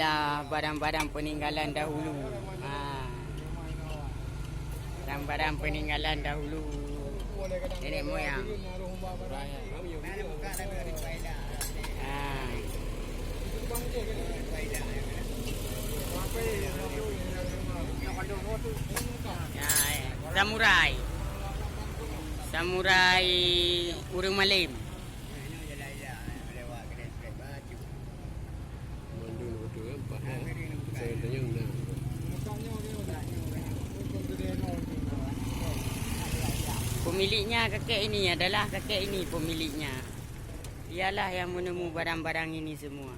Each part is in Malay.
Inilah barang-barang peninggalan dahulu. Barang-barang peninggalan dahulu. Nenek moyang. Samurai. Samurai Urang Malim. Pemiliknya kakek ini adalah kakek ini pemiliknya. Dialah yang menemu barang-barang ini semua.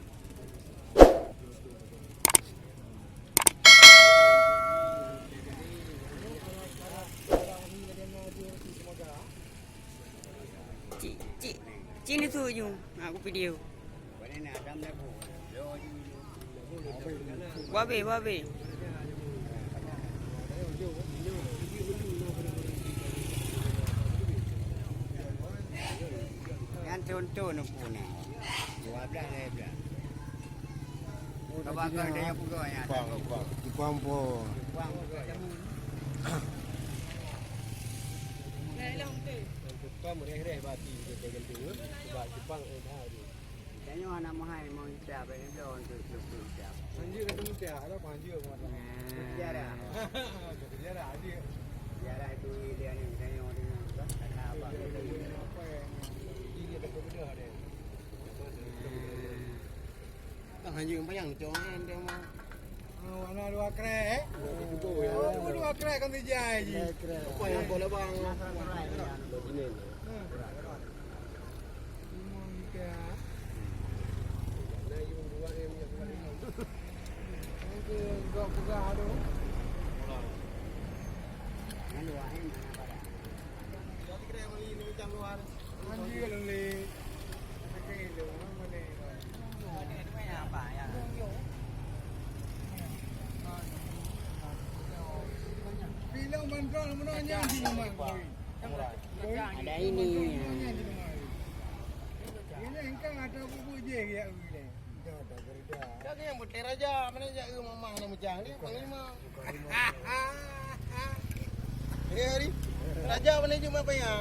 Cik, sini tu Jung. Aku video. Babe. Yang contoh nak pun. 12 dah. Kau bakal dia pun ya. Jepang pun. Jepang mereh-reh bati kita ganti sebab Jepang dah ada. Tanya anak mahal mau siap ni dah untuk siap. Panjir ketemu tiap ada panjir mana. Dia dah. Dia dah ada. Dia dah itu dia ni tanya orang kata apa. Dia dah berbeza dia. Tak hanya bayang jangan dia mah. Mana dua krek? Oh, dua krek kan dijai je. Apa yang boleh bang? Begini. Gak pegah tu. Yang luar ni mana pada? Jadi kena beli ni macam luar. Mandi kalau ni. Sekali tu mana ni? Ini mana apa ya? Bilang bandar menanya di rumah. Ada ini. Ini engkau ada bubu je ya ni. Ada kerja. Kau yang buat raja mana je mama nak macam ni panglima. Hari raja mana cuma apa ya?